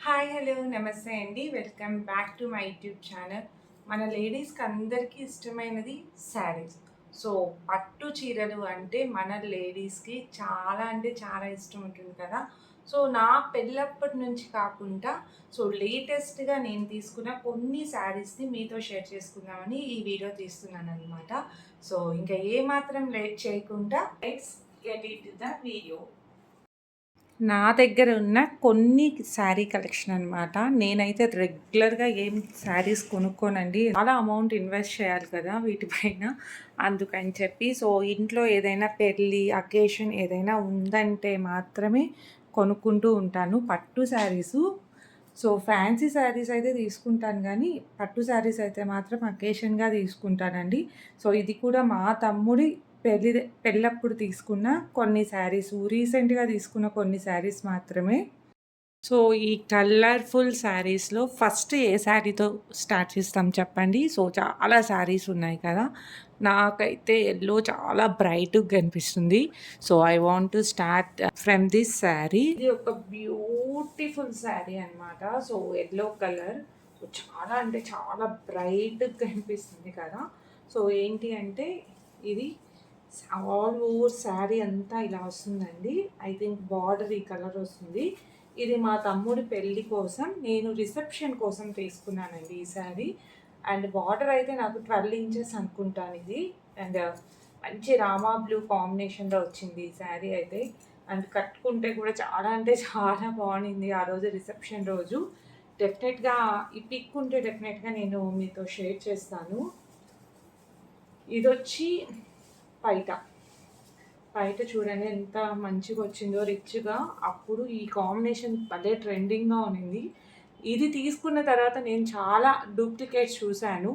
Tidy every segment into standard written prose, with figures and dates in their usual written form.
Hi hello నమస్తే అండి. Welcome back to my YouTube channel. మన లేడీస్కి అందరికీ ఇష్టమైనది శారీస్. సో పట్టు చీరలు అంటే మన లేడీస్కి చాలా అంటే చాలా ఇష్టం ఉంటుంది కదా. సో నా పెళ్ళప్పటి నుంచి కాకుండా లేటెస్ట్గా నేను తీసుకున్న కొన్ని శారీస్ని మీతో షేర్ చేసుకుందామని ఈ వీడియో తీస్తున్నాను అనమాట. సో ఇంకా ఏమాత్రం లేట్ చేయకుండా let's get it the video. నా దగ్గర ఉన్న కొన్ని శారీ కలెక్షన్ అనమాట. నేనైతే రెగ్యులర్గా ఏం శారీస్ కొనుక్కోనండి. చాలా అమౌంట్ ఇన్వెస్ట్ చేయాలి కదా వీటిపైన. అందుకని చెప్పి ఇంట్లో ఏదైనా పెళ్ళి అకేషన్ ఏదైనా ఉందంటే మాత్రమే కొనుక్కుంటూ ఉంటాను పట్టు శారీసు. ఫ్యాన్సీ శారీస్ అయితే తీసుకుంటాను కానీ పట్టు శారీస్ అయితే మాత్రం అకేషన్గా తీసుకుంటానండి. ఇది కూడా మా తమ్ముడి పెళ్ళప్పుడు తీసుకున్న కొన్ని శారీస్, రీసెంట్‌గా తీసుకున్న కొన్ని శారీస్ మాత్రమే. ఈ కలర్‌ఫుల్ శారీస్‌లో ఫస్ట్ ఏ శారీతో స్టార్ట్ చేస్తాం చెప్పండి? చాలా శారీస్ ఉన్నాయి కదా. నాకైతే యెల్లో చాలా బ్రైట్‌గా కనిపిస్తుంది. I want to start from this sari. ఇది ఒక బ్యూటిఫుల్ శారీ అనమాట. యెల్లో కలర్ చాలా అంటే చాలా బ్రైట్‌గా కనిపిస్తుంది కదా. ఏంటి అంటే ఇది ఆల్ ఓవర్ శారీ అంతా ఇలా వస్తుందండి. ఐ థింక్ బార్డర్ ఈ కలర్ వస్తుంది. ఇది మా తమ్ముడి పెళ్ళి కోసం నేను రిసెప్షన్ కోసం తీసుకున్నానండి ఈ శారీ. అండ్ బార్డర్ అయితే నాకు 12 ఇంచెస్ అనుకుంటాను ఇది. అండ్ మంచి రామా బ్లూ కాంబినేషన్లో వచ్చింది ఈ శారీ అయితే. అండ్ కట్టుకుంటే కూడా చాలా అంటే చాలా బాగుంది ఆ రోజు రిసెప్షన్ రోజు. డెఫినెట్గా ఈ పిక్ ఉంటే డెఫినెట్గా నేను మీతో షేర్ చేస్తాను. ఇది వచ్చి పైట చూడండి ఎంత మంచిగా వచ్చిందో రిచ్గా. అప్పుడు ఈ కాంబినేషన్ భలే ట్రెండింగ్గా ఉన్నింది. ఇది తీసుకున్న తర్వాత నేను చాలా డూప్లికేట్స్ చూశాను.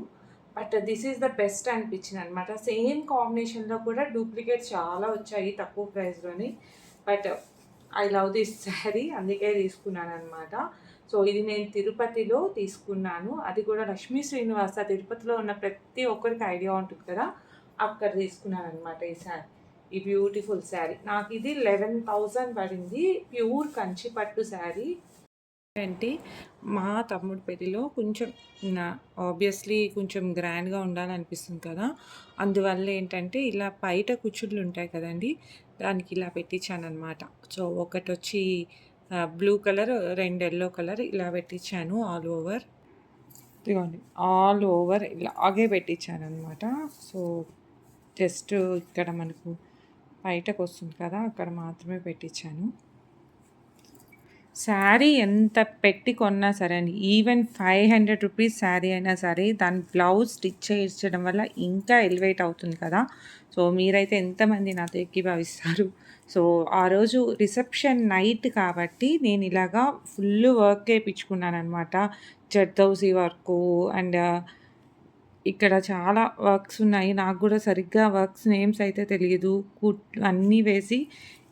But this is the best అనిపించింది అనమాట. సేమ్ కాంబినేషన్లో కూడా డూప్లికేట్స్ చాలా వచ్చాయి తక్కువ ప్రైస్లోని. But I love this sari, అందుకే తీసుకున్నాను అనమాట. ఇది నేను తిరుపతిలో తీసుకున్నాను. అది కూడా లక్ష్మీ శ్రీనివాస తిరుపతిలో ఉన్న ప్రతి ఒక్కరికి ఐడియా ఉంటుంది కదా, అక్కడ తీసుకున్నాను అనమాట ఈ శారీ. ఈ బ్యూటిఫుల్ శారీ నాకు ఇది 11,000 పడింది. ప్యూర్ కంచి పట్టు శారీ. అంటే మా తమ్ముడి పెళ్ళిలో కొంచెం ఆబ్వియస్లీ కొంచెం గ్రాండ్గా ఉండాలనిపిస్తుంది కదా. అందువల్ల ఏంటంటే ఇలా బయట కుచ్చుళ్ళు ఉంటాయి కదండి, దానికి ఇలా పెట్టించాను అనమాట. ఒకటి వచ్చి బ్లూ కలర్, 2 ఎల్లో కలర్ ఇలా పెట్టించాను ఆల్ ఓవర్. ఇదిగోండి ఆల్ ఓవర్ ఇలాగే పెట్టించాను అనమాట. జస్ట్ ఇక్కడ మనకు బయటకు వస్తుంది కదా, అక్కడ మాత్రమే పెట్టించాను. శారీ ఎంత పెట్టి కొన్నా సరే అండి, ఈవెన్ 500 రూపీస్ శారీ అయినా సరే దాని బ్లౌజ్ స్టిచ్ చేయించడం వల్ల ఇంకా ఎలివేట్ అవుతుంది కదా. మీరైతే ఎంతమంది నాతో ఏకీభవిస్తారు? ఆ రోజు రిసెప్షన్ నైట్ కాబట్టి నేను ఇలాగా ఫుల్ వర్క్ వేయించుకున్నాను అనమాట. జర్దోసి వర్కు అండ్ ఇక్కడ చాలా వర్క్స్ ఉన్నాయి. నాకు కూడా సరిగ్గా వర్క్స్ నేమ్స్ అయితే తెలియదు. అన్నీ వేసి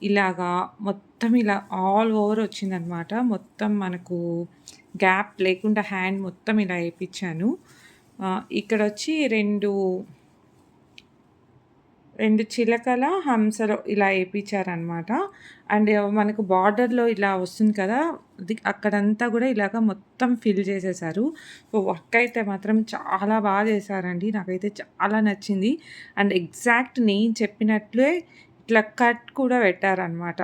ఇలాగా మొత్తం ఇలా ఆల్ ఓవర్ వచ్చిందనమాట. మొత్తం మనకు గ్యాప్ లేకుండా హ్యాండ్ మొత్తం ఇలా వేయించాను. ఇక్కడ వచ్చి రెండు చిలకల హంసలు ఇలా వేయించారనమాట. అండ్ మనకు బార్డర్లో ఇలా వస్తుంది కదా, అక్కడంతా కూడా ఇలాగ మొత్తం ఫిల్ చేసేసారు. వర్క్ అయితే మాత్రం చాలా బాగా చేశారండి. నాకైతే చాలా నచ్చింది. అండ్ ఎగ్జాక్ట్ నేను చెప్పినట్లే ఇట్లా కట్ కూడా పెట్టారనమాట.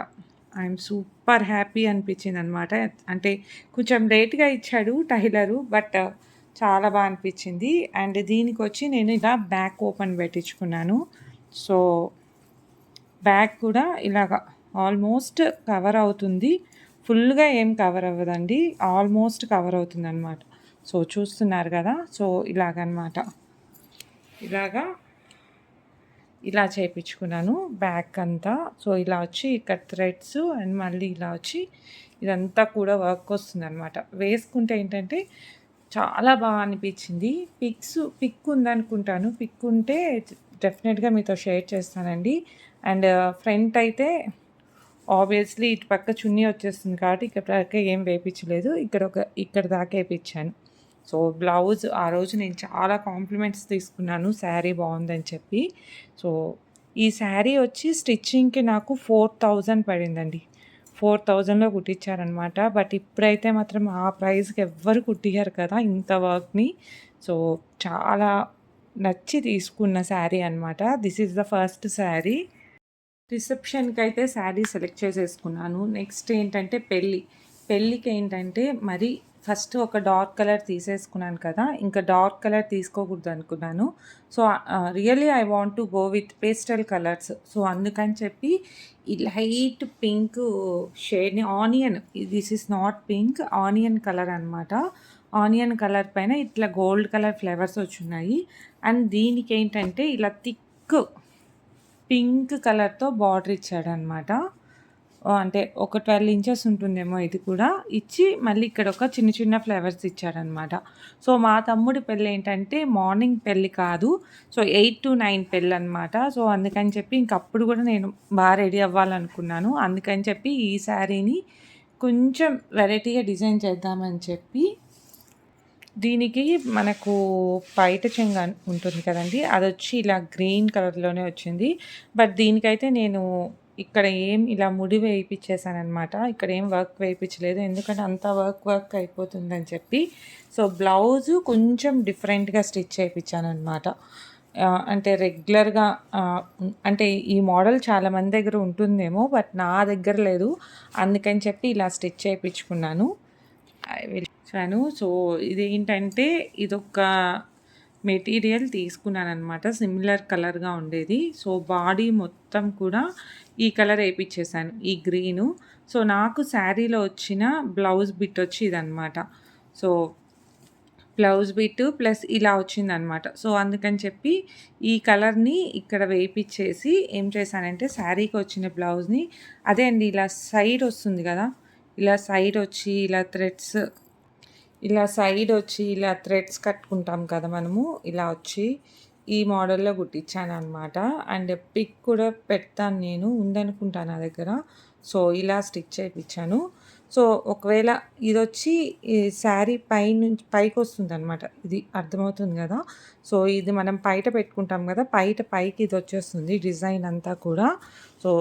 ఐఎమ్ సూపర్ హ్యాపీ అనిపించింది అనమాట. అంటే కొంచెం లేట్గా ఇచ్చాడు టైలరు, బట్ చాలా బాగా అనిపించింది. అండ్ దీనికి వచ్చి నేను ఇలా బ్యాక్ ఓపెన్ పెట్టించుకున్నాను. బ్యాక్ కూడా ఇలాగ ఆల్మోస్ట్ కవర్ అవుతుంది. ఫుల్గా ఏం కవర్ అవ్వదండి, ఆల్మోస్ట్ కవర్ అవుతుంది అనమాట. చూస్తున్నారు కదా. ఇలాగనమాట, ఇలా చేయించుకున్నాను బ్యాక్ అంతా. ఇలా వచ్చి ఇక్కడ థ్రెడ్స్ అండ్ మళ్ళీ ఇలా వచ్చి ఇదంతా కూడా వర్క్ వస్తుంది అనమాట. వేసుకుంటే ఏంటంటే చాలా బాగా అనిపించింది. పిక్ ఉందనుకుంటాను. పిక్ ఉంటే డెఫినెట్గా మీతో షేర్ చేస్తానండి. అండ్ ఫ్రంట్ అయితే ఆబ్వియస్లీ ఇటు పక్క చున్నీ వచ్చేస్తుంది కాబట్టి ఇక్కడ దాకా ఏం వేయించలేదు. ఇక్కడ దాకా వేయించాను. బ్లౌజ్ ఆ రోజు నేను చాలా కాంప్లిమెంట్స్ తీసుకున్నాను శారీ బాగుందని చెప్పి. ఈ శారీ వచ్చి స్టిచ్చింగ్కి నాకు 4,000 పడిందండి. 4000లో కుట్టించారనమాట. బట్ ఇప్పుడైతే మాత్రం ఆ ప్రైస్‌కి ఎవ్వరు కుట్టియ్యరు కదా! ఇంత వర్క్‌ని. సో, చాలా నచ్చి తీసుకున్న శారీ అనమాట. This is the first sari. రిసెప్షన్‌కైతే శారీ సెలెక్ట్ చేసేసుకున్నాను. నెక్స్ట్ ఏంటంటే పెళ్ళికేంటంటే మరి ఫస్ట్ ఒక డార్క్ కలర్ తీసేసుకున్నాను కదా! ఇంకా డార్క్ కలర్ తీసుకోకూడదనుకున్నాను. So, really I want to go with pastel colours. So, అందుకని చెప్పి ఈ లైట్ పింక్ షేడ్‌ని this is not pink, onion colour అనమాట. ఆనియన్ కలర్ పైన ఇట్లా గోల్డ్ కలర్ ఫ్లవర్స్ వచ్చున్నాయి. అండ్ దీనికేంటంటే ఇలా థిక్ పింక్ కలర్‌తో బార్డర్ ఇచ్చాడనమాట. అంటే ఒక 12 ఇంచెస్ ఉంటుందేమో ఇది కూడా. ఇచ్చి మళ్ళీ ఇక్కడ ఒక చిన్న చిన్న ఫ్లవర్స్ ఇచ్చాడనమాట. సో, మా తమ్ముడి పెళ్ళేంటంటే మార్నింగ్ పెళ్లి కాదు. సో, 8-9 పెళ్ళనమాట. సో, అందుకని చెప్పి ఇంకప్పుడు కూడా నేను రెడీ అవ్వాలనుకున్నాను. అందుకని చెప్పి ఈ శారీని కొంచెం వెరైటీగా డిజైన్ చేద్దామని చెప్పి దీనికి మనకు పైట చెంగు ఉంటుంది కదండీ! అదొచ్చి ఇలా గ్రీన్ కలర్‌లోనే వచ్చింది. బట్ దీనికైతే నేను ఇక్కడ ఇలా ముడి వేయిపిచ్చేసాననమాట. ఇక్కడ ఏం వర్క్ వేయించలేదు. ఎందుకంటే అంతా వర్క్ అయిపోతుందని చెప్పి. సో, బ్లౌజు కొంచెం డిఫరెంట్‌గా స్టిచ్ చేపిచ్చాననమాట. అంటే రెగ్యులర్‌గా అంటే ఈ మోడల్ చాలా మంది దగ్గర ఉంటుందేమో, బట్ నా దగ్గర లేదు. అందుకని చెప్పి ఇలా స్టిచ్ చేపించుకున్నాను. ఇచ్చాను. సో, ఇదేంటంటే ఇదొక మెటీరియల్ తీసుకున్నాననమాట. సిమిలర్ కలర్‌గా ఉండేది. సో, బాడీ మొత్తం కూడా ఈ కలర్ ఏపిచ్చేసాను. ఈ గ్రీను. సో, నాకు శారీలో వచ్చిన బ్లౌజ్ బిట్ వచ్చి ఇదనమాట. సో, బ్లౌజ్ బిట్ ప్లస్ ఇలా వచ్చిందనమాట. సో, అందుకని చెప్పి ఈ కలర్‌ని ఇక్కడ వేపిచ్చేసి ఏం చేశానంటే శారీకి వచ్చిన బ్లౌజ్‌ని అదే అండి ఇలా సైడ్ వస్తుంది కదా! ఇలా సైడ్ వచ్చి ఇలా థ్రెడ్స్ కట్టుకుంటాం కదా మనము. ఇలా వచ్చి ఈ మోడల్‌లో కుట్టించాననమాట. అండ్ పిక్ కూడా పెడతాను నేను. ఉందనుకుంటా నా దగ్గర. సో, ఇలా స్టిచ్ చేపిచ్చాను. సో, ఒకవేళ ఇదొచ్చి ఈ శారీ పైకొస్తుందనమాట. ఇది అర్థమవుతుంది గదా! సో, ఇది మనం పైట పెట్టుకుంటాం గదా! పైకి ఇదొచ్చేస్తుంది డిజైన్ అంతా కూడా. So,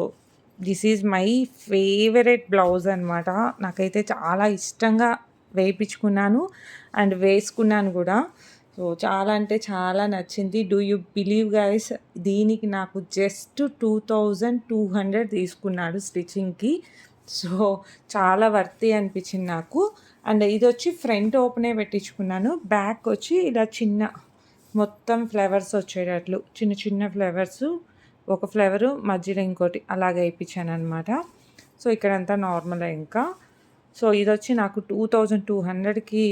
this is my favourite blouse అనమాట. నాకైతే చాలా ఇష్టంగా వేయించుకున్నాను అండ్ వేసుకున్నాను కూడా. సో, చాలా అంటే చాలా నచ్చింది. డూ యూ బిలీవ్ గైస్, దీనికి నాకు జస్ట్ 2200 తీసుకున్నాడు స్టిచ్చింగ్‌కి. సో, చాలా వర్తీ అనిపించింది నాకు. అండ్ ఇదొచ్చి ఫ్రంట్ ఓపెనే పెట్టించుకున్నాను. బ్యాక్ వచ్చి ఇలా మొత్తం ఫ్లవర్స్ వచ్చేటట్లు చిన్న చిన్న ఫ్లవర్సు, ఒక ఫ్లవరు మధ్యలో ఇంకోటి అలాగ ఏపిచ్చాననమాట. సో, ఇక్కడంతా నార్మలే ఇంకా. సో, ఇదొచ్చి నాకు 2200కి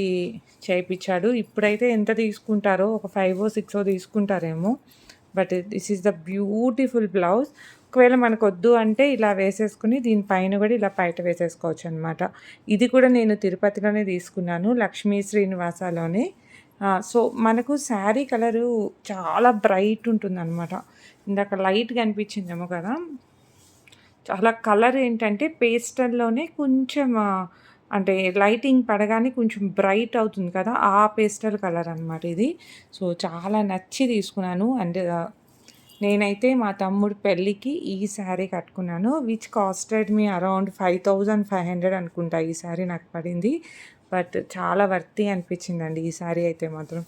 చేపిచ్చాడు. ఇప్పుడైతే ఎంత తీసుకుంటారో ఒక 5-6 తీసుకుంటారేమో. But this is the beautiful blouse. ఒకవేళ మనకొద్దు అంటే ఇలా వేసేసుకుని దీనిపైన కూడా ఇలా పైట వేసేసుకోవచ్చు అనమాట. ఇది కూడా నేను తిరుపతిలోనే తీసుకున్నాను, లక్ష్మీ శ్రీనివాసలోనే. సో, మనకు శారీ కలరు చాలా బ్రైట్ ఉంటుందన్నమాట. ఇందాక లైట్‌గా అనిపించిందేమో కదా! చాలా కలర్ ఏంటంటే పేస్టల్‌లోనే కొంచెం అంటే లైటింగ్ పడగానే కొంచెం బ్రైట్ అవుతుంది కదా! ఆ పేస్టల్ కలర్ అనమాట ఇది. సో, చాలా నచ్చి తీసుకున్నాను. అండ్ నేనైతే మా తమ్ముడి పెళ్ళికి ఈ శారీ కట్టుకున్నాను. విచ్ కాస్టెడ్ మీ అరౌండ్ 5500 అనుకుంటా ఈ శారీ నాకు పడింది. బట్ చాలా వర్తీ అనిపించిందండి ఈ శారీ అయితే మాత్రం.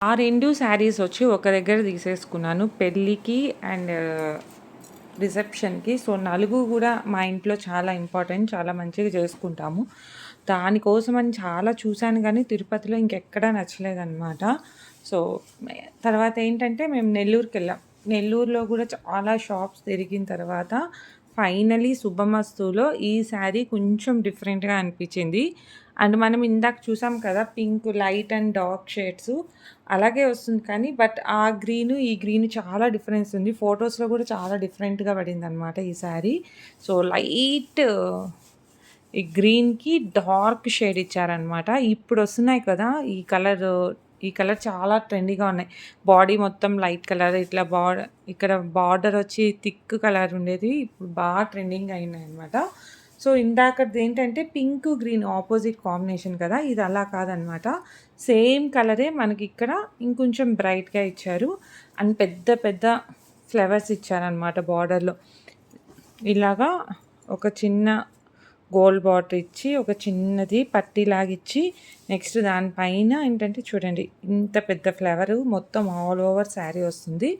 ఆ 2 శారీస్ వచ్చి ఒక దగ్గర తీసేసుకున్నాను పెళ్ళికి అండ్ రిసెప్షన్‌కి. సో, నలుగు కూడా మా ఇంట్లో చాలా ఇంపార్టెంట్. చాలా మంచిగా చేసుకుంటాము. దానికోసమని చాలా చూశాను కానీ తిరుపతిలో ఇంకెక్కడా నచ్చలేదనమాట. సో, తర్వాత ఏంటంటే మేము నెల్లూరుకెళ్ళాం. నెల్లూరులో కూడా చాలా షాప్స్ తిరిగిన తర్వాత ఫైనలీ శుభమస్తులో ఈ శారీ కొంచెం డిఫరెంట్‌గా అనిపించింది. అండ్ మనం ఇందాక చూసాం కదా pink light and dark shades అలాగే వస్తుంది కానీ బట్ ఆ గ్రీను ఈ గ్రీన్ చాలా డిఫరెన్స్ ఉంది. ఫొటోస్‌లో కూడా చాలా డిఫరెంట్‌గా పడిందనమాట ఈ శారీ. సో, లైట్ ఈ గ్రీన్‌కి డార్క్ షేడ్ ఇచ్చారనమాట. ఇప్పుడు వస్తున్నాయి కదా ఈ కలర్ చాలా ట్రెండీగా ఉన్నాయి. బాడీ మొత్తం లైట్ కలర్ ఇట్లా ఇక్కడ బార్డర్ వచ్చి థిక్ కలర్ ఉండేది. ఇప్పుడు బాగా ట్రెండింగ్ అయినాయన్నమాట. సో, ఇందాకది ఏంటంటే పింక్, గ్రీన్ ఆపోజిట్ కాంబినేషన్ కదా! ఇది అలా కాదనమాట. సేమ్ కలరే మనకి ఇక్కడ ఇంకొంచెం బ్రైట్‌గా ఇచ్చారు. అండ్ పెద్ద పెద్ద ఫ్లవర్స్ ఇచ్చారనమాట బార్డర్‌లో. ఇలాగా ఒక చిన్న గోల్డ్ బార్డర్ ఇచ్చి ఒక చిన్నది పట్టీలాగిచ్చి నెక్స్ట్ దానిపైన ఏంటంటే చూడండి ఇంత పెద్ద ఫ్లవర్ మొత్తం ఆల్ ఓవర్ శారీ వస్తుంది.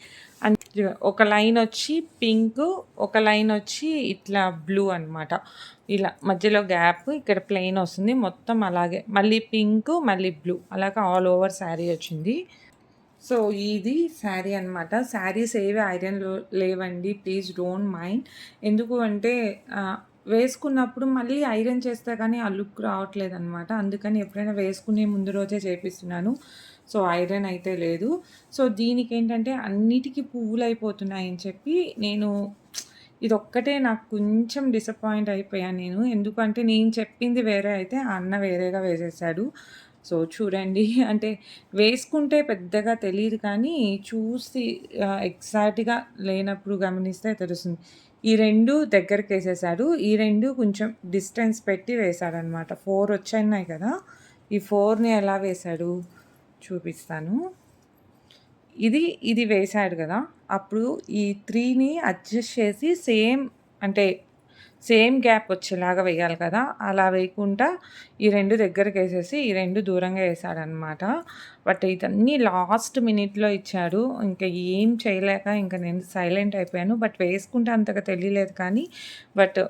అండ్ ఒక లైన్ వచ్చి పింక్, ఒక లైన్ వచ్చి ఇట్లా బ్లూ అనమాట. ఇలా మధ్యలో గ్యాప్ ఇక్కడ ప్లెయిన్ వస్తుంది మొత్తం. అలాగే మళ్ళీ పింక్ మళ్ళీ బ్లూ అలాగా ఆల్ ఓవర్ శారీ వచ్చింది. సో ఇది శారీ అనమాట. శారీస్ ఏవి ఐరన్లో లేవండి, ప్లీజ్ డోంట్ మైండ్. ఎందుకు అంటే వేసుకున్నప్పుడు మళ్ళీ ఐరన్ చేస్తే కానీ ఆ లుక్ రావట్లేదు అనమాట. అందుకని ఎప్పుడైనా వేసుకునే ముందు రోజే చేపిస్తున్నాను. సో ఐరన్ అయితే లేదు. సో దీనికి ఏంటంటే అన్నిటికీ పువ్వులు అయిపోతున్నాయని చెప్పి నేను ఇదొక్కటే నాకు కొంచెం డిసప్పాయింట్ అయిపోయాను నేను. ఎందుకంటే నేను చెప్పింది వేరే అయితే ఆ అన్న వేరేగా వేసేసాడు. సో చూడండి అంటే వేసుకుంటే పెద్దగా తెలీదు కానీ చూసి ఎగ్జాక్ట్‌గా లేనప్పుడు గమనిస్తే తెలుస్తుంది. ఈ 2 దగ్గరకేసేసాడు. ఈ 2 కొంచెం డిస్టెన్స్ పెట్టి వేశాడనమాట. 4 వచ్చున్నాయి కదా! ఈ 4ని ఎలా వేశాడు చూపిస్తాను. ఇది వేశాడు కదా! అప్పుడు ఈ 3ని అడ్జస్ట్ చేసి అంటే సేమ్ గ్యాప్ వచ్చేలాగా వేయాలి కదా! అలా వేయకుండా ఈ 2 దగ్గరకేసేసి ఈ 2 దూరంగా వేశాడనమాట. బట్ ఇదన్నీ లాస్ట్ మినిట్‌లో ఇచ్చాడు. ఇంకా ఏం చేయలేక ఇంక నేను సైలెంట్ అయిపోయాను. బట్ వేసుకుంటే అంతగా తెలియలేదు కానీ బట్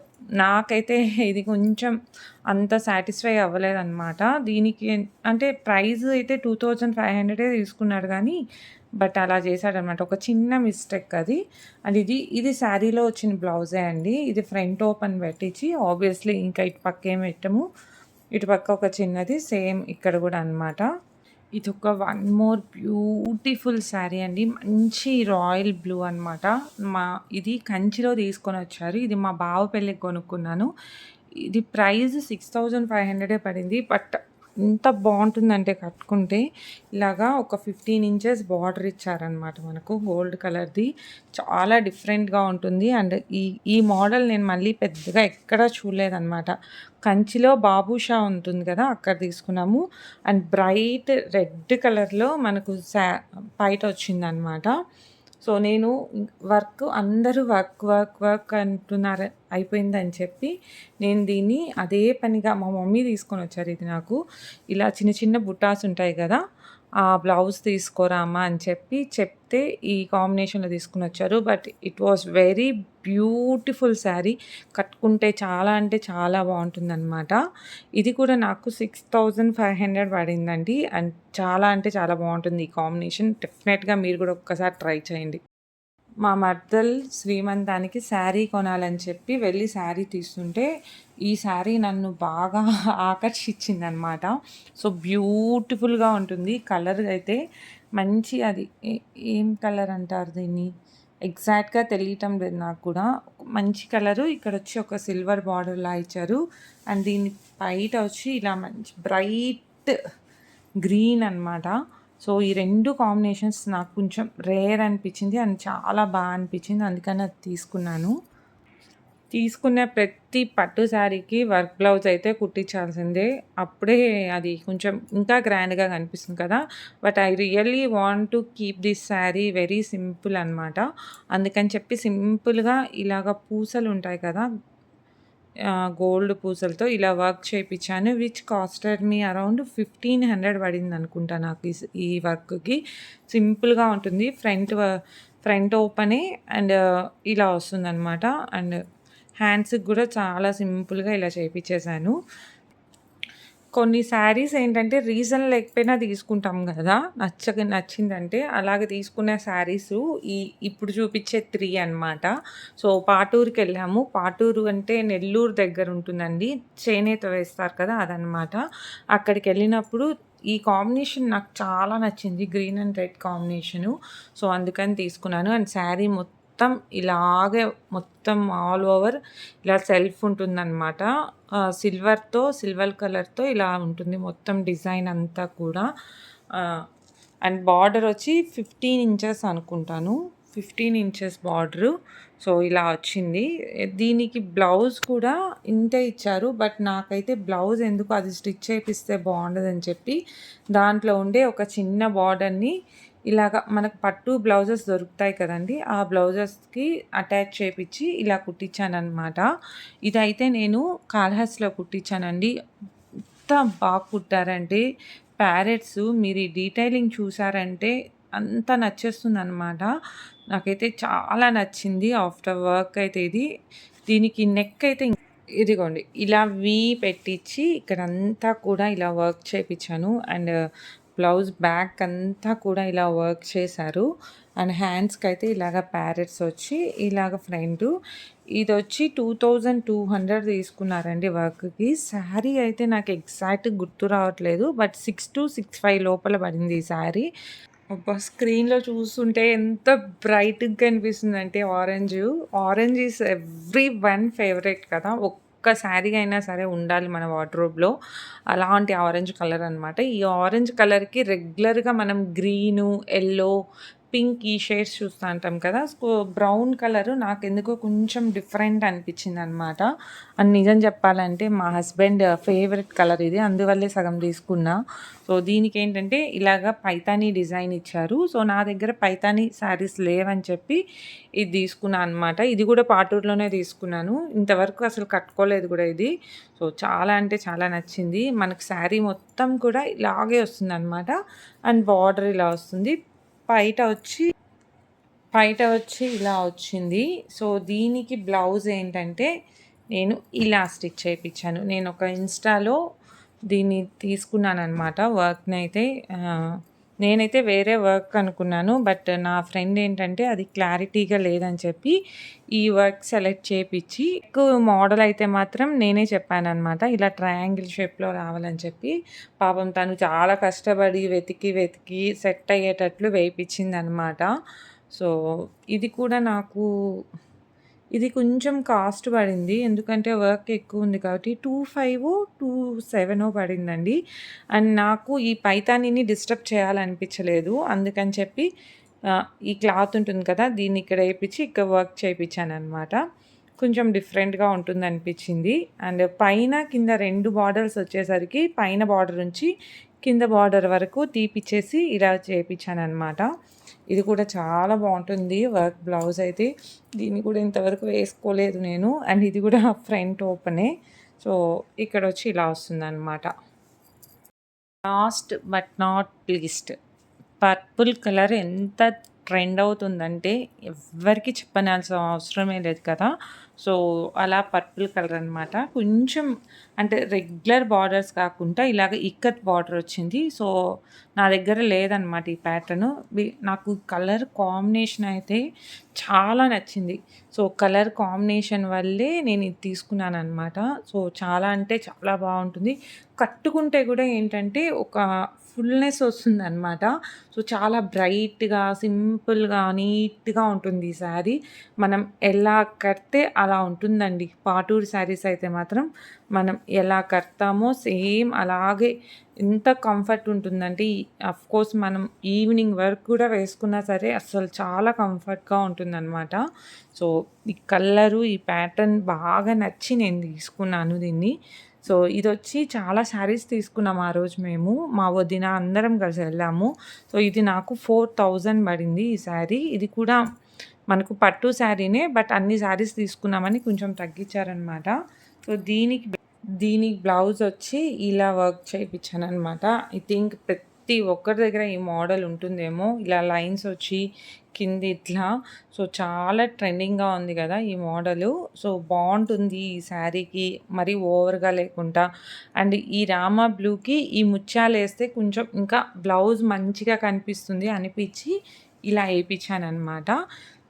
నాకైతే ఇది కొంచెం అంత సాటిస్ఫై అవ్వలేదనమాట. దీనికి అంటే ప్రైస్ అయితే 2500 తీసుకున్నాడు కానీ బట్ అలా చేశాడనమాట. ఒక చిన్న మిస్టేక్ అది. అండ్ ఇది శారీలో వచ్చిన బ్లౌజే అండి. ఇది ఫ్రంట్ ఓపెన్ పెట్టించి ఆబ్వియస్లీ ఇంకా ఇటు పక్క ఏం పెట్టము. ఇటు పక్క ఒక చిన్నది సేమ్ ఇక్కడ కూడా అనమాట. ఇదొక వన్ మోర్ బ్యూటిఫుల్ శారీ అండి. మంచి రాయల్ బ్లూ అనమాట. ఇది కంచిలో తీసుకొని వచ్చారు. ఇది మా బావ పెళ్ళికి కొనుక్కున్నాను. ఇది ప్రైస్ 6500 పడింది. బట్ ఎంత బాగుంటుందంటే కట్టుకుంటే ఇలాగా ఒక 15 ఇంచెస్ బార్డర్ ఇచ్చారనమాట మనకు గోల్డ్ కలర్ది. చాలా డిఫరెంట్గా ఉంటుంది. అండ్ ఈ మోడల్ నేను మళ్ళీ పెద్దగా ఎక్కడా చూడలేదన్నమాట. కంచిలో బాబుషా ఉంటుంది కదా, అక్కడ తీసుకున్నాము. అండ్ బ్రైట్ రెడ్ కలర్లో మనకు పైట వచ్చిందనమాట. సో నేను అందరూ వర్క్ అంటున్నారు అయిపోయిందని చెప్పి నేను దీన్ని అదే పనిగా మా మమ్మీ తీసుకొని వచ్చారు. ఇది నాకు ఇలా చిన్న చిన్న బుట్టాస్ ఉంటాయి కదా, ఆ బ్లౌజ్ తీసుకోరామా అని చెప్తే ఈ కాంబినేషన్లో తీసుకుని వచ్చారు. But it was very beautiful sari. కట్టుకుంటే చాలా అంటే చాలా బాగుంటుందన్నమాట. ఇది కూడా నాకు 6500 పడిందండి. అండ్ చాలా అంటే చాలా బాగుంటుంది ఈ కాంబినేషన్. డెఫినెట్గా మీరు కూడా ఒక్కసారి ట్రై చేయండి. మా మర్దల్ శ్రీమంతానికి శారీ కొనాలని చెప్పి వెళ్ళి శారీ తీస్తుంటే ఈ శారీ నన్ను బాగా ఆకర్షించిందనమాట. సో బ్యూటిఫుల్గా ఉంటుంది. కలర్ అయితే మంచి అది ఏం కలర్ అంటారు దీన్ని ఎగ్జాక్ట్గా తెలియటం లేదు నాకు కూడా. మంచి కలరు. ఇక్కడ వచ్చి ఒక సిల్వర్ బార్డర్లా ఇచ్చారు. అండ్ దీని బయట వచ్చి ఇలా మంచి బ్రైట్ గ్రీన్ అనమాట. సో ఈ 2 కాంబినేషన్స్ నాకు కొంచెం రేర్ అనిపించింది అండ్ చాలా బాగా అనిపించింది. అందుకని అది తీసుకున్నాను. తీసుకున్న ప్రతి పట్టు శారీకి వర్క్ బ్లౌజ్ అయితే కుట్టించాల్సిందే. అప్పుడే అది కొంచెం ఇంకా గ్రాండ్గా కనిపిస్తుంది కదా. But I really want to keep this sari very simple అనమాట. అందుకని చెప్పి సింపుల్గా ఇలాగ పూసలు ఉంటాయి కదా, గోల్డ్ పూసలతో ఇలా వర్క్ చేయించాను. విచ్ కాస్టెడ్ మీ అరౌండ్ 1500 పడింది అనుకుంటా నాకు ఈ వర్క్కి. సింపుల్గా ఉంటుంది. ఫ్రంట్ ఓపెనే అండ్ ఇలా వస్తుందన్నమాట. అండ్ హ్యాండ్స్కి కూడా చాలా సింపుల్గా ఇలా చేయించేసాను. కొన్ని శారీస్ ఏంటంటే రీజన్ లేకపోయినా తీసుకుంటాం కదా, నచ్చిందంటే. అలాగే తీసుకునే శారీసు ఇప్పుడు చూపించే 3 అనమాట. సో పాటూరుకి వెళ్ళాము. పాటూరు అంటే నెల్లూరు దగ్గర ఉంటుందండి. చేనేత వేస్తారు కదా, అదనమాట. అక్కడికి వెళ్ళినప్పుడు ఈ కాంబినేషన్ నాకు చాలా నచ్చింది, green and red combination. So అందుకని తీసుకున్నాను. అండ్ శారీ మొత్తం ఇలాగే మొత్తం ఆల్ ఓవర్ ఇలా సెల్ఫ్ ఉంటుందన్నమాట. సిల్వర్ కలర్తో ఇలా ఉంటుంది మొత్తం డిజైన్ అంతా కూడా. అండ్ బార్డర్ వచ్చి 15 ఇంచెస్ అనుకుంటాను, 15 ఇంచెస్ బార్డరు. సో ఇలా వచ్చింది. దీనికి బ్లౌజ్ కూడా ఇంతే ఇచ్చారు. బట్ నాకైతే బ్లౌజ్ ఎందుకు అది స్టిచ్ చేపిస్తే బాగుండదని చెప్పి దాంట్లో ఉండే ఒక చిన్న బార్డర్ని ఇలాగ మనకు పట్టు బ్లౌజెస్ దొరుకుతాయి కదండీ! ఆ బ్లౌజెస్‌కి అటాచ్ చేపిచ్చి ఇలా కుట్టించాననమాట. ఇదైతే నేను కాళహస్తిలో కుట్టించానండి. ఎంత బాగా కుట్టారంటే ప్యారెట్స్ మీరు ఈ డీటెయిలింగ్ చూసారంటే అంత నచ్చేస్తుందనమాట. నాకైతే చాలా నచ్చింది. ఆఫ్టర్ వర్క్ అయితే ఇది. దీనికి నెక్ అయితే ఇదిగోండి ఇలా వి పెట్టించి ఇక్కడంతా కూడా ఇలా వర్క్ చేపిచ్చాను. అండ్ బ్లౌజ్ బ్యాక్ అంతా కూడా ఇలా వర్క్ చేశారు. అండ్ హ్యాండ్స్‌కైతే ఇలాగ ప్యారెట్స్ వచ్చి ఇలాగ ఫ్రంటు. ఇదొచ్చి 2200 తీసుకున్నారండి వర్క్‌కి. శారీ అయితే నాకు ఎగ్జాక్ట్‌గా గుర్తు రావట్లేదు. బట్ 6-6.5 లోపల పడింది ఈ శారీ. అబ్బా! స్క్రీన్‌లో చూస్తుంటే ఎంత బ్రైట్‌గా కనిపిస్తుందంటే orange. Orange is everyone favourite కదా! ఒక్క శారీ అయినా సరే ఉండాలి మన వార్డ్‌రోబ్‌లో. అలాంటి ఆరెంజ్ కలర్ అనమాట. ఈ ఆరెంజ్ కలర్‌కి రెగ్యులర్‌గా మనం గ్రీను, యెల్లో, పింక్ ఈ షేడ్స్ చూస్తా ఉంటాం కదా! సో, బ్రౌన్ కలరు నాకెందుకో కొంచెం డిఫరెంట్ అనిపించిందనమాట. అండ్ నిజం చెప్పాలంటే మా హస్బెండ్ ఫేవరెట్ కలర్ ఇది. అందువల్లే సగం తీసుకున్నా. సో, దీనికేంటంటే ఇలాగ పైతానీ డిజైన్ ఇచ్చారు. సో, నా దగ్గర పైతానీ శారీస్ లేవని చెప్పి ఇది తీసుకున్నా అనమాట. ఇది కూడా పాటూరులోనే తీసుకున్నాను. ఇంతవరకు అసలు కట్టుకోలేదు కూడా ఇది. సో, చాలా అంటే చాలా నచ్చింది. మనకు శారీ మొత్తం కూడా ఇలాగే వస్తుందనమాట. అండ్ బార్డర్ ఇలా వస్తుంది. పైట వచ్చి ఇలా వచ్చింది. సో, దీనికి బ్లౌజ్ ఏంటంటే నేను ఇలా స్టిచ్ చేపిచ్చాను. నేనొక ఇన్‌స్టాలో దీన్ని తీసుకున్నాననమాట వర్క్‌నైతే. నేనైతే వేరే వర్క్ అనుకున్నాను. బట్ నా ఫ్రెండ్ ఏంటంటే అది క్లారిటీగా లేదని చెప్పి ఈ వర్క్ సెలెక్ట్ చేపిచ్చి మోడల్ అయితే మాత్రం నేనే చెప్పాననమాట. ఇలా ట్రయాంగిల్ షేప్‌లో రావాలని చెప్పి. పాపం తను చాలా కష్టపడి వెతికి సెట్ అయ్యేటట్లు వేయిపిచ్చిందనమాట. సో, ఇది కూడా నాకు ఇది కొంచెం కాస్ట్ పడింది. ఎందుకంటే వర్క్ ఎక్కువుంది కాబట్టి 25 27 పడిందండి. అండ్ నాకు ఈ పైతానీని డిస్టర్బ్ చేయాలనిపించలేదు. అందుకని చెప్పి ఈ క్లాత్ ఉంటుంది కదా! దీన్ని ఇక్కడ ఏపిచ్చి ఇక్కడ వర్క్ చేపిచ్చాననమాట. కొంచెం డిఫరెంట్‌గా ఉంటుందనిపించింది. అండ్ పైన, కింద 2 బార్డర్స్ వచ్చేసరికి పైన బార్డర్ ఉంచి కింద బార్డర్ వరకు తీపిచ్చేసి ఇలా చేపిచ్చాననమాట. ఇది కూడా చాలా బావుంటుంది వర్క్ బ్లౌజ్ అయితే. దీన్ని కూడా ఇంతవరకు వేసుకోలేదు నేను. అండ్ ఇది కూడా ఫ్రంట్ ఓపెనే. సో, ఇక్కడొచ్చి ఇలా వస్తుందనమాట. Last but not least purple colour ఎంత ట్రెండ్ అవుతుందంటే ఎవ్వరికీ చెప్పనాల్సిన అవసరమే లేదు కదా! సో, అలా పర్పుల్ కలర్ అనమాట. కొంచెం అంటే రెగ్యులర్ బార్డర్స్ కాకుండా ఇలాగ ఇక్కత్ బార్డర్ వచ్చింది. సో, నా దగ్గర లేదనమాట ఈ ప్యాటర్ను. నాకు కలర్ కాంబినేషన్ అయితే చాలా నచ్చింది. సో, కలర్ కాంబినేషన్ వల్లే నేను ఇది తీసుకున్నాననమాట. సో, చాలా అంటే చాలా బావుంటుంది. కట్టుకుంటే కూడా ఏంటంటే ఒక ఫుల్‌నెస్ వస్తుందనమాట. సో, చాలా బ్రైట్‌గా, సింపుల్‌గా, నీట్‌గా ఉంటుంది ఈ శారీ. మనం ఎలా కడితే అలా ఉంటుందండి. పాటూరు శారీస్ అయితే మాత్రం మనం ఎలా కడతామో సేమ్ అలాగే ఎంత కంఫర్ట్ ఉంటుందంటే అఫ్‌కోర్స్ మనం ఈవినింగ్ వరకు కూడా వేసుకున్నా సరే అస్సలు చాలా కంఫర్ట్‌గా ఉంటుందనమాట. సో, ఈ కలరు, ఈ ప్యాటర్న్ బాగా నచ్చి నేను తీసుకున్నాను దీన్ని. సో, ఇదొచ్చి చాలా శారీస్ తీసుకున్నాం ఆ రోజు మేము. మా వదిన అందరం కలిసి వెళ్ళాము. సో, ఇది నాకు 4000 పడింది ఈ శారీ. ఇది కూడా మనకు పట్టు శారీనే. బట్ అన్ని శారీస్ తీసుకున్నామని కొంచెం తగ్గించారనమాట. సో, దీనికి బ్లౌజ్ వచ్చి ఇలా వర్క్ చేపిచ్చాననమాట. ఐ థింక్ ప్రతి ఒక్కరి దగ్గర ఈ మోడల్ ఉంటుందేమో. ఇలా లైన్స్ వచ్చి కింద ఇట్లా. సో, చాలా ట్రెండింగ్‌గా ఉంది గదా! ఈ మోడలు. సో, బావుంటుంది ఈ శారీకి. మరీ ఓవర్‌గా లేకుండా. అండ్ ఈ రామా బ్లూకి ఈ ముత్యాలేస్తే కొంచెం ఇంకా బ్లౌజ్ మంచిగా కనిపిస్తుంది అనిపిచ్చి ఇలా ఏపిచ్చాననమాట.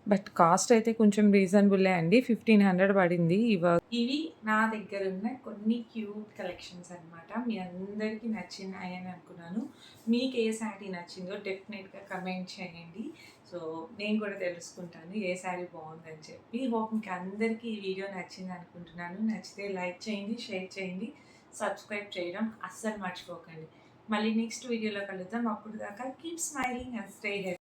బట్ కాస్ట్ అయితే కొంచెం రీజనబులే అండి. 1500 పడింది ఈ వర్క్. ఇవి నా దగ్గరున్న కొన్ని క్యూట్ కలెక్షన్స్ అనమాట. మీ అందరికీ నచ్చినాయని అనుకున్నాను. మీకు ఏ శారీ నచ్చిందో డెఫినెట్‌గా కమెంట్ చేయండి. సో, నేను కూడా తెలుసుకుంటాను ఏ శారీ బాగుందని చెప్పి. హోప్ మీకు అందరికీ ఈ వీడియో నచ్చింది అనుకుంటున్నాను. నచ్చితే లైక్ చేయండి, షేర్ చేయండి, సబ్స్క్రైబ్ చేయడం అస్సలు మర్చిపోకండి. మళ్ళీ నెక్స్ట్ వీడియోలో కలుద్దాం. అప్పుడు దాకా keep smiling and stay healthy.